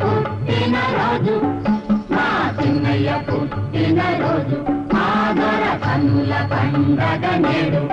పుట్టిన రోజు మా చిన్నయ్య పుట్టిన రోజు ఆదర కన్నుల పండగ నేడు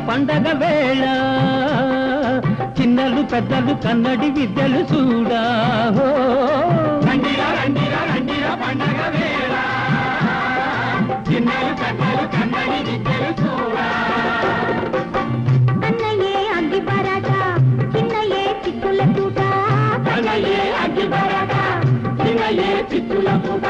పండగ వేళ చిన్నలు పెద్దలు కన్నడి విద్యలు చూడా రండిరా రండిరా రండిరా పండగ వేళ చిన్నలు పెద్దలు కన్నడి విద్యలు చూడా అన్నయ్యే అగ్గి పరాట చిన్నయ్యే చిక్కుల పూట అన్నయ్యే అగ్గి పరాట చిన్నయ్యే చిక్కుల పూట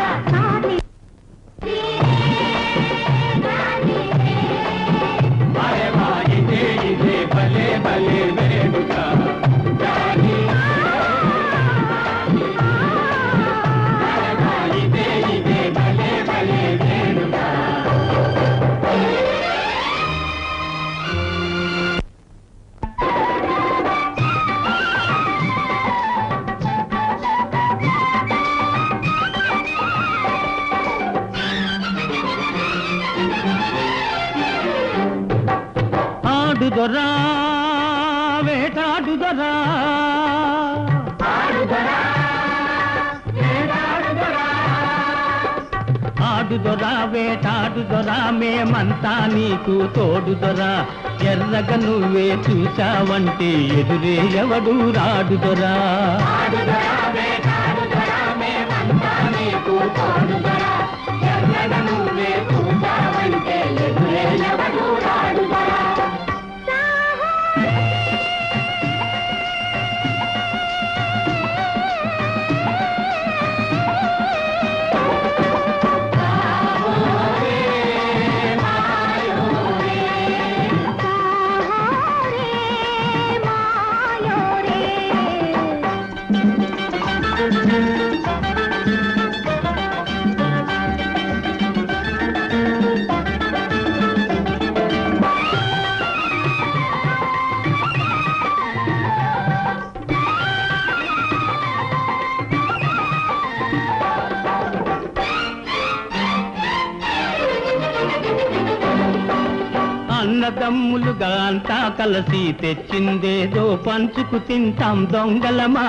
భలే భలే వేడుక ఇదే ఇదే భలే భలే వేడుక ఆడుదొరా వేటాడుదొరా ఆడుదొరా వేటాడుదొరా మేమంతా నీకు తోడుదొరా ఎర్రగా నువ్వే చూసావంటే ఎదురే ఎవడు రాడుదొరా నువ్వే చూసావంటే ఎదురే ఎవడు రాడుదొరా అన్నదమ్ములుగా అంతా కలిసి తెచ్చిందేదో పంచుకు తింటాం దొంగలమా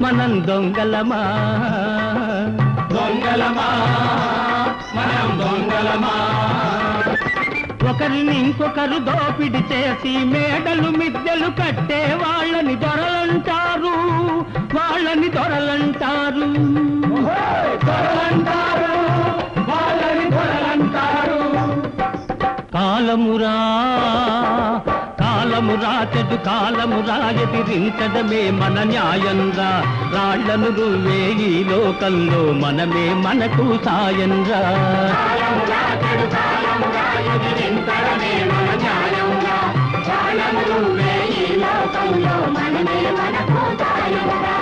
మనం దొంగలమా దొంగలమా మనం దొంగలమా ఒకరిని ఇంకొకరు దోపిడి చేసి మేడలు మిద్దెలు కట్టే వాళ్ళని దొరలంటారు వాళ్ళని దొరలంటారు దొరలంటారు వాళ్ళని దొరలంటారు కాలమురా కాలమురా చెడు కాలమురా ఎదిరించడమే మన న్యాయంరా రాళ్లను నువ్వే ఈ లోకంలో మనమే మనకు సాయంరా ఎదిరించడమే మన న్యాయంరా రాళ్లను నువ్వే ఈ లోకంలో మనమే మనకు సాయంరా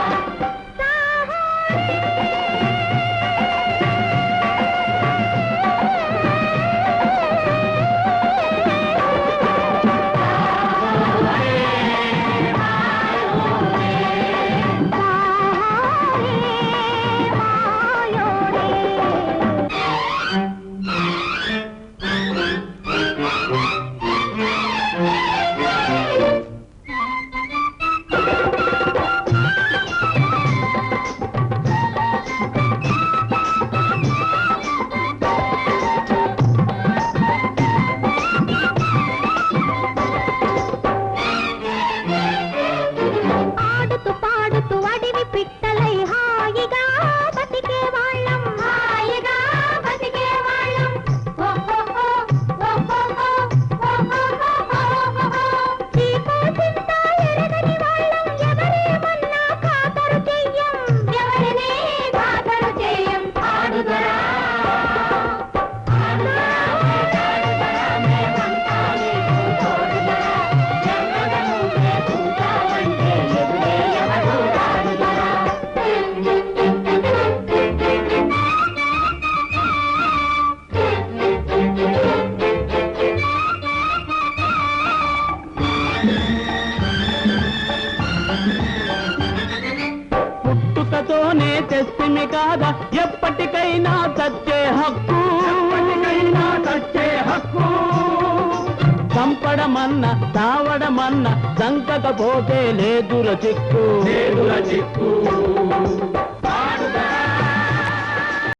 ఎప్పటికైనా చచ్చే హక్కు ఎప్పటికైనా చచ్చే హక్కు చంపడమన్న తావడమన్న సంకకపోతే లేదుర చిక్కు లేదుల చిక్కు